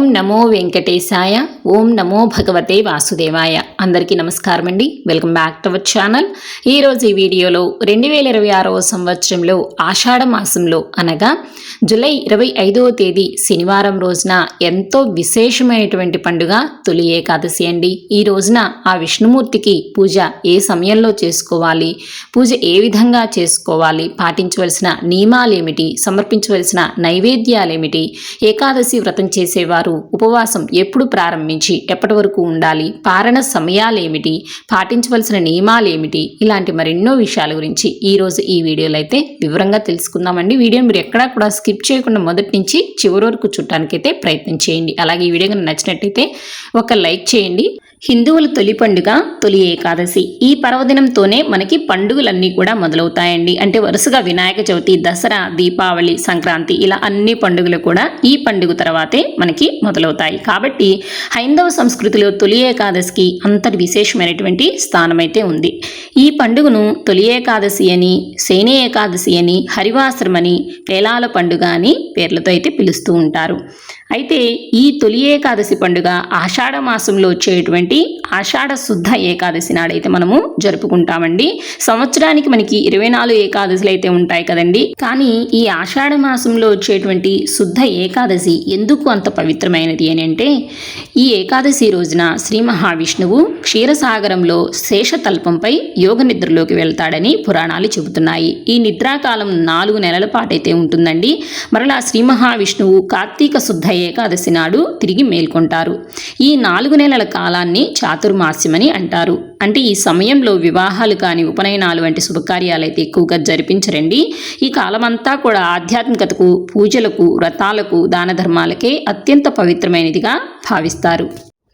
ఓం నమో వెంకటేశాయ. ఓం నమో భగవతే వాసుదేవాయ. అందరికీ నమస్కారం అండి. Welcome back to our channel. ఈరోజు ఈ వీడియోలో 2026వ సంవత్సరంలో ఆషాఢ మాసంలో అనగా జూలై 25వ తేదీ శనివారం రోజున ఎంతో విశేషమైనటువంటి పండుగ తొలి ఏకాదశి అండి. ఈ రోజున ఆ విష్ణుమూర్తికి పూజ ఏ సమయంలో చేసుకోవాలి, పూజ ఏ విధంగా చేసుకోవాలి, పాటించవలసిన నియమాలేమిటి, సమర్పించవలసిన నైవేద్యాలేమిటి, ఏకాదశి వ్రతం చేసేవారు ఉపవాసం ఎప్పుడు ప్రారంభించి ఎప్పటి వరకు ఉండాలి, పారణ సమయాలేమిటి, పాటించవలసిన నియమాలేమిటి, ఇలాంటి మరెన్నో విషయాల గురించి ఈరోజు ఈ వీడియోలో అయితే వివరంగా తెలుసుకుందామండి. వీడియో మీరు ఎక్కడా కూడా స్కిప్ చేయకుండా మొదటి నుంచి చివరి వరకు చూడటానికైతే ప్రయత్నం చేయండి. అలాగే ఈ వీడియో కనుక నచ్చినట్టయితే ఒక లైక్ చేయండి. హిందువుల తొలి పండుగ తొలి ఏకాదశి. ఈ పర్వదినంతోనే మనకి పండుగలన్నీ కూడా మొదలవుతాయండి. అంటే వరుసగా వినాయక చవితి, దసరా, దీపావళి, సంక్రాంతి ఇలా అన్ని పండుగలు కూడా ఈ పండుగ తర్వాతే మనకి మొదలవుతాయి. కాబట్టి హైందవ సంస్కృతిలో తొలి ఏకాదశికి అంతటి విశేషమైనటువంటి స్థానం అయితే ఉంది. ఈ పండుగను తొలి ఏకాదశి అని, శయన ఏకాదశి అని, హరివాసరం అని, పేలాల పండుగ అని పేర్లతో అయితే పిలుస్తూ ఉంటారు. అయితే ఈ తొలి ఏకాదశి పండుగ ఆషాఢ మాసంలో వచ్చేటువంటి ఆషాఢ శుద్ధ ఏకాదశి నాడైతే మనము జరుపుకుంటామండి. సంవత్సరానికి మనకి 24 ఏకాదశులు అయితే ఉంటాయి కదండి. కానీ ఈ ఆషాఢ మాసంలో వచ్చేటువంటి శుద్ధ ఏకాదశి ఎందుకు అంత పవిత్రమైనది అని అంటే, ఈ ఏకాదశి రోజున శ్రీ మహావిష్ణువు క్షీరసాగరంలో శేషతల్పంపై యోగ నిద్రలోకి వెళ్తాడని పురాణాలు చెబుతున్నాయి. ఈ నిద్రాకాలం 4 నెలల పాటైతే ఉంటుందండి. మరలా శ్రీ మహావిష్ణువు కార్తీక శుద్ధ ఏకాదశి నాడు తిరిగి మేల్కొంటారు. ఈ 4 నెలల కాలాన్ని చాతుర్మాస్యమని అంటారు. అంటే ఈ సమయంలో వివాహాలు కానీ, ఉపనయనాలు వంటి శుభకార్యాలు అయితే ఎక్కువగా జరిపించరండి. ఈ కాలమంతా కూడా ఆధ్యాత్మికతకు, పూజలకు, వ్రతాలకు, దాన ధర్మాలకే అత్యంత పవిత్రమైనదిగా భావిస్తారు.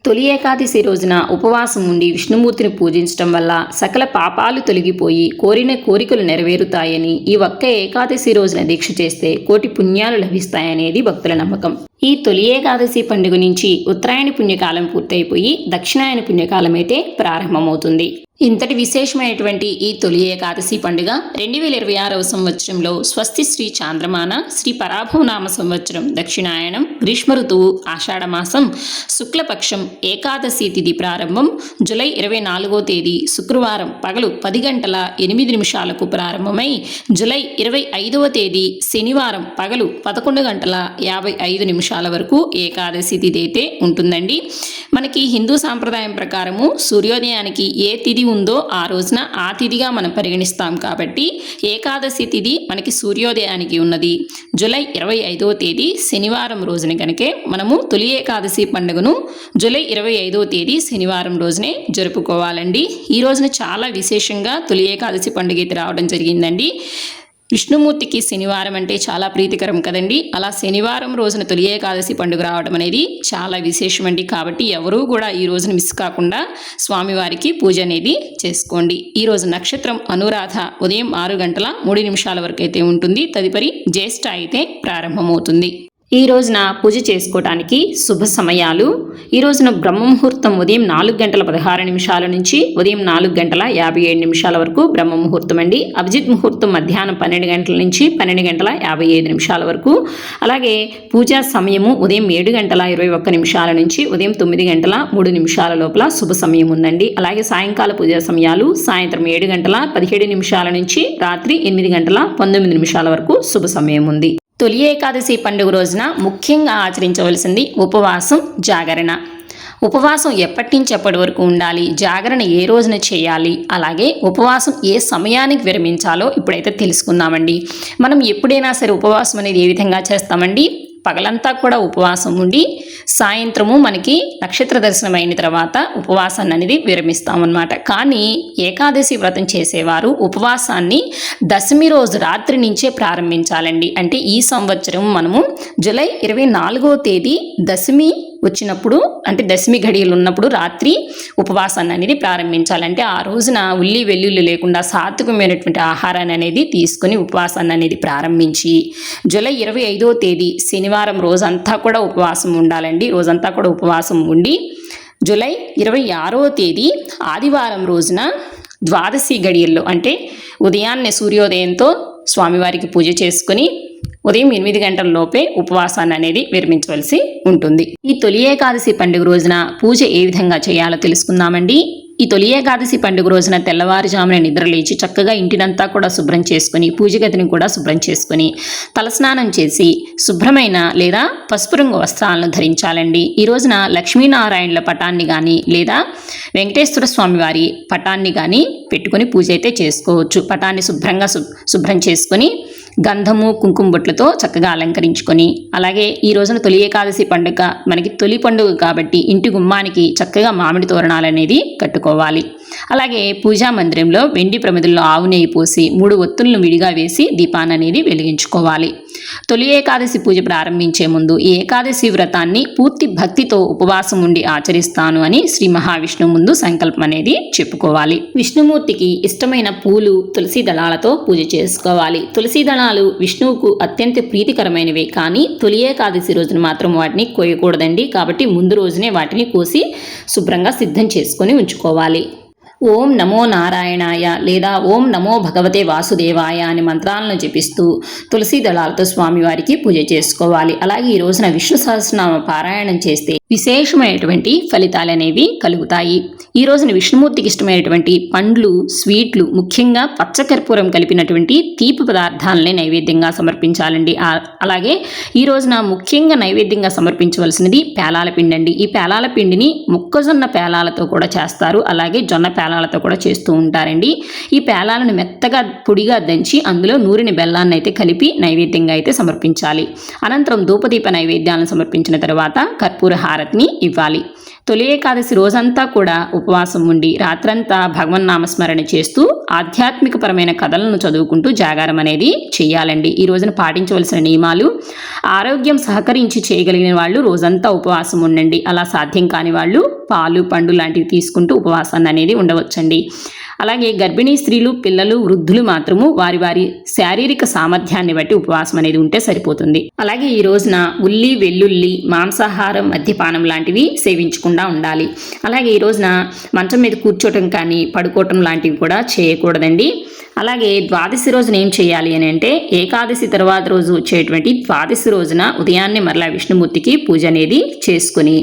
తొలి ఏకాదశి రోజున ఉపవాసం ఉండి విష్ణుమూర్తిని పూజించడం వల్ల సకల పాపాలు తొలగిపోయి కోరిన కోరికలు నెరవేరుతాయని, ఈ ఒక్క ఏకాదశి రోజున దీక్ష చేస్తే కోటి పుణ్యాలు లభిస్తాయనేది భక్తుల నమ్మకం. ఈ తొలి ఏకాదశి పండుగ నుంచి ఉత్తరాయణ పుణ్యకాలం పూర్తయిపోయి దక్షిణాయన పుణ్యకాలం అయితే ప్రారంభమవుతుంది. ఇంతటి విశేషమైనటువంటి ఈ తొలి ఏకాదశి పండుగ 2026వ సంవత్సరంలో స్వస్తి శ్రీ చాంద్రమాన శ్రీ పరాభవనామ సంవత్సరం దక్షిణాయనం, గ్రీష్మ ఋతువు ఆషాఢమాసం, శుక్లపక్షం ఏకాదశి తిథి ప్రారంభం జూలై 24వ తేదీ శుక్రవారం పగలు 10:08 ప్రారంభమై జూలై 25వ తేదీ శనివారం పగలు 11:55 వరకు ఏకాదశి తిథి అయితే ఉంటుందండి. మనకి హిందూ సాంప్రదాయం ప్రకారము సూర్యోదయానికి ఏ తిథి ఉందో ఆ రోజున ఆ తిథిగా మనం పరిగణిస్తాం. కాబట్టి ఏకాదశి తిథి మనకి సూర్యోదయానికి ఉన్నది జూలై 25వ తేదీ శనివారం రోజున కనుకే మనము తొలి ఏకాదశి పండుగను జూలై 25వ తేదీ శనివారం రోజునే జరుపుకోవాలండి. ఈ రోజున చాలా విశేషంగా తొలి ఏకాదశి పండుగ అయితే రావడం జరిగిందండి. విష్ణుమూర్తికి శనివారం అంటే చాలా ప్రీతికరం కదండి. అలా శనివారం రోజున తొలి ఏకాదశి పండుగ రావడం అనేది చాలా విశేషమండి. కాబట్టి ఎవరూ కూడా ఈ రోజున మిస్ కాకుండా స్వామివారికి పూజ అనేది చేసుకోండి. ఈ రోజు నక్షత్రం అనురాధ ఉదయం 6:03 వరకు అయితే ఉంటుంది. తదుపరి జ్యేష్ఠ అయితే ప్రారంభమవుతుంది. ఈ రోజున పూజ చేసుకోవడానికి శుభ సమయాలు. ఈ రోజున బ్రహ్మముహూర్తం ఉదయం 4:16 నుంచి ఉదయం 4:57 వరకు బ్రహ్మముహూర్తం అండి. అభిజిత్ ముహూర్తం మధ్యాహ్నం 12 గంటల నుంచి 12:55 వరకు. అలాగే పూజా సమయము ఉదయం 7:21 నుంచి ఉదయం 9:03 లోపల శుభ సమయం ఉందండి. అలాగే సాయంకాల పూజా సమయాలు సాయంత్రం 7:17 నుంచి రాత్రి 8:19 వరకు శుభ సమయం ఉంది. తొలి ఏకాదశి పండుగ రోజున ముఖ్యంగా ఆచరించవలసింది ఉపవాసం, జాగరణ. ఉపవాసం ఎప్పటి నుంచి ఎప్పటి వరకు ఉండాలి, జాగరణ ఏ రోజున చేయాలి, అలాగే ఉపవాసం ఏ సమయానికి విరమించాలో ఇప్పుడైతే తెలుసుకుందామండి. మనం ఎప్పుడైనా సరే ఉపవాసం అనేది ఏ విధంగా చేస్తామండి, పగలంతా కూడా ఉపవాసం ఉండి సాయంత్రము మనకి నక్షత్ర దర్శనం అయిన తర్వాత ఉపవాసాన్ని అనేది విరమిస్తామన్నమాట. కానీ ఏకాదశి వ్రతం చేసేవారు ఉపవాసాన్ని దశమి రోజు రాత్రి నుంచే ప్రారంభించాలండి. అంటే ఈ సంవత్సరం మనము జూలై 24వ తేదీ దశమి వచ్చినప్పుడు, అంటే దశమి ఘడియలు ఉన్నప్పుడు రాత్రి ఉపవాసాన్ని అనేది ప్రారంభించాలంటే ఆ రోజున ఉల్లి వెల్లుల్లి లేకుండా సాత్వికమైనటువంటి ఆహారాన్ని అనేది తీసుకుని ఉపవాసాన్ని అనేది ప్రారంభించి జూలై 25వ తేదీ శనివారం రోజంతా కూడా ఉపవాసం ఉండాలండి. రోజంతా కూడా ఉపవాసం ఉండి జూలై 26వ తేదీ ఆదివారం రోజున ద్వాదశి గడియల్లో, అంటే ఉదయాన్నే సూర్యోదయంతో స్వామివారికి పూజ చేసుకొని ఉదయం 8 గంటల లోపే ఉపవాసాన్ని అనేది విరమించవలసి ఉంటుంది. ఈ తొలి ఏకాదశి పండుగ రోజున పూజ ఏ విధంగా చేయాలో తెలుసుకుందామండి. ఈ తొలి ఏకాదశి పండుగ రోజున తెల్లవారుజామున నిద్రలేచి చక్కగా ఇంటినంతా కూడా శుభ్రం చేసుకుని, పూజ గదిని కూడా శుభ్రం చేసుకుని, తలస్నానం చేసి శుభ్రమైన లేదా పసుపు రంగు వస్త్రాలను ధరించాలండి. ఈ రోజున లక్ష్మీనారాయణుల పటాన్ని కానీ లేదా వెంకటేశ్వర స్వామి వారి పటాన్ని కానీ పెట్టుకుని పూజ అయితే చేసుకోవచ్చు. పటాన్ని శుభ్రం చేసుకొని గంధము కుంకుమ బొట్లతో చక్కగా అలంకరించుకొని, అలాగే ఈ రోజున తొలి ఏకాదశి పండుగ మనకి తొలి పండుగ కాబట్టి ఇంటి గుమ్మానికి చక్కగా మామిడి తోరణాలు అనేది కట్టుకోవాలి. అలాగే పూజా మందిరంలో వెండి ప్రమిదల్లో ఆవు నెయ్యి పోసి 3 ఒత్తులను విడిగా వేసి దీపాన్ని అనేది వెలిగించుకోవాలి. తొలి ఏకాదశి పూజ ప్రారంభించే ముందు ఈ ఏకాదశి వ్రతాన్ని పూర్తి భక్తితో ఉపవాసం ఉండి ఆచరిస్తాను అని శ్రీ మహావిష్ణువు ముందు సంకల్పం అనేది చెప్పుకోవాలి. విష్ణుమూర్తికి ఇష్టమైన పూలు తులసి దళాలతో పూజ చేసుకోవాలి. తులసి దళాలు విష్ణువుకు అత్యంత ప్రీతికరమైనవే, కానీ తొలి ఏకాదశి రోజున మాత్రం వాటిని కోయకూడదండి. కాబట్టి ముందు రోజునే వాటిని కోసి శుభ్రంగా సిద్ధం చేసుకొని ఉంచుకోవాలి. ఓం నమో నారాయణాయ లేదా ఓం నమో భగవతే వాసుదేవాయ అనే మంత్రాలను జపిస్తూ తులసి దళాలతో స్వామివారికి పూజ చేసుకోవాలి. అలాగే ఈ రోజున విష్ణు సహస్రనామ పారాయణం చేస్తే విశేషమైనటువంటి ఫలితాలు అనేవి కలుగుతాయి. ఈ రోజున విష్ణుమూర్తికి ఇష్టమైనటువంటి పండ్లు, స్వీట్లు, ముఖ్యంగా పచ్చకర్పూరం కలిపినటువంటి తీపి పదార్థాలని నైవేద్యంగా సమర్పించాలండి. అలాగే ఈ రోజున ముఖ్యంగా నైవేద్యంగా సమర్పించవలసినది పేలాల పిండి అండి. ఈ పేలాల పిండిని మొక్కజొన్న పేలాలతో కూడా చేస్తారు, అలాగే జొన్న పేలాలతో కూడా చేస్తూ ఉంటారండి. ఈ పేలాలను మెత్తగా పొడిగా దంచి అందులో నూరిన బెల్లాన్ని అయితే కలిపి నైవేద్యంగా అయితే సమర్పించాలి. అనంతరం ధూపదీప నైవేద్యాలను సమర్పించిన తర్వాత కర్పూర హారతిని ఇవ్వాలి. తొలి ఏకాదశి రోజంతా కూడా ఉపవాసం ఉండి రాత్రంతా భగవన్నామస్మరణ చేస్తూ ఆధ్యాత్మికపరమైన కథలను చదువుకుంటూ జాగారం అనేది చేయాలండి. ఈ రోజున పాటించవలసిన నియమాలు: ఆరోగ్యం సహకరించి చేయగలిగిన వాళ్ళు రోజంతా ఉపవాసం ఉండండి. అలా సాధ్యం కాని వాళ్ళు పాలు, పండు లాంటివి తీసుకుంటూ ఉపవాసాన్ని అనేది ఉండవచ్చండి. అలాగే గర్భిణీ స్త్రీలు, పిల్లలు, వృద్ధులు మాత్రము వారి వారి శారీరక సామర్థ్యాన్ని బట్టి ఉపవాసం అనేది ఉంటే సరిపోతుంది. అలాగే ఈ రోజున ఉల్లి, వెల్లుల్లి, మాంసాహారం, మద్యపానం లాంటివి సేవించకుండా ఉండాలి. అలాగే ఈ రోజున మంచం మీద కూర్చోవటం కానీ పడుకోవటం లాంటివి కూడా చేయకూడదండి. అలాగే ద్వాదశి రోజున ఏం చేయాలి అని అంటే, ఏకాదశి తర్వాత రోజు వచ్చేటువంటి ద్వాదశి రోజున ఉదయాన్నే మరలా విష్ణుమూర్తికి పూజ అనేది చేసుకుని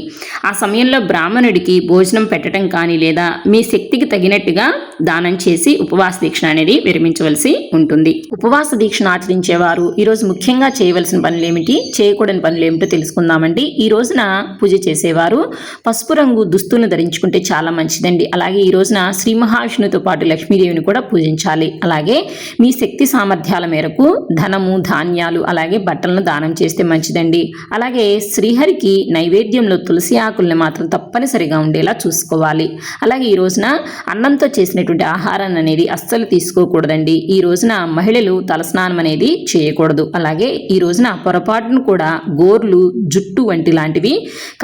ఆ సమయంలో బ్రాహ్మణుడికి భోజనం పెట్టడం కానీ లేదా మీ శక్తికి తగినట్టుగా దానం చేసి ఉపవాస దీక్ష అనేది విరమించవలసి ఉంటుంది. ఉపవాస దీక్షను ఆచరించేవారు ఈరోజు ముఖ్యంగా చేయవలసిన పనులు ఏమిటి, చేయకూడని పనులు ఏమిటో తెలుసుకుందామండి. ఈ రోజున పూజ చేసేవారు పసుపు రంగు దుస్తులను ధరించుకుంటే చాలా మంచిదండి. అలాగే ఈ రోజున శ్రీ మహావిష్ణువుతో పాటు లక్ష్మీదేవిని కూడా పూజించాలి. అలాగే మీ శక్తి సామర్థ్యాల మేరకు ధనము, ధాన్యాలు, అలాగే బట్టలను దానం చేస్తే మంచిదండి. అలాగే శ్రీహరికి నైవేద్యంలో తులసి ఆకుల్ని మాత్రం తప్పనిసరిగా ఉండేలా చూసుకోవాలి. అలాగే ఈ రోజున అన్నంతో చేసినటువంటి ఆహారాన్ని అనేది అస్సలు తీసుకోకూడదండి. ఈ రోజున మహిళలు తలస్నానం అనేది చేయకూడదు. అలాగే ఈ రోజున పొరపాటును కూడా గోర్లు, జుట్టు వంటి లాంటివి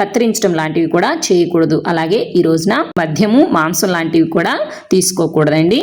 కత్తిరించడం లాంటివి కూడా చేయకూడదు. అలాగే ఈ రోజున మద్యము, మాంసం లాంటివి కూడా తీసుకోకూడదండి.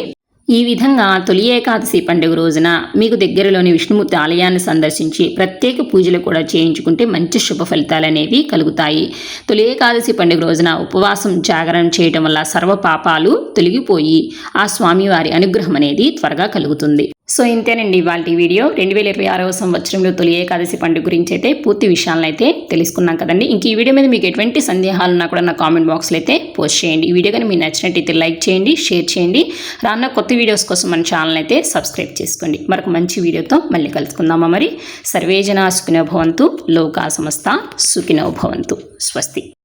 ఈ విధంగా తొలి ఏకాదశి పండుగ రోజున మీకు దగ్గరలోని విష్ణుమూర్తి ఆలయాన్ని సందర్శించి ప్రత్యేక పూజలు కూడా చేయించుకుంటే మంచి శుభ ఫలితాలు అనేవి కలుగుతాయి. తొలి ఏకాదశి పండుగ రోజున ఉపవాసం, జాగరణ చేయటం వల్ల సర్వ పాపాలు తొలగిపోయి ఆ స్వామివారి అనుగ్రహం అనేది త్వరగా కలుగుతుంది. సో ఇంతేనండి ఇవాళ వీడియో. 2026వ సంవత్సరంలో తొలి ఏకాదశి పండుగ గురించి అయితే పూర్తి విషయాలను అయితే తెలుసుకున్నాం కదండి. ఇంక ఈ వీడియో మీద మీకు ఎటువంటి సందేహాలు ఉన్నా కూడా నా కామెంట్ బాక్స్లో అయితే పోస్ట్ చేయండి. ఈ వీడియో కానీ మీకు నచ్చినట్టయితే లైక్ చేయండి, షేర్ చేయండి. రానున్న కొత్త వీడియోస్ కోసం మన ఛానల్ అయితే సబ్స్క్రైబ్ చేసుకోండి. మరొక మంచి వీడియోతో మళ్ళీ కలుసుకుందామా మరి. సర్వేజన సుఖినో భవంతు, లోకా సమస్త సుఖినో భవంతు. స్వస్తి.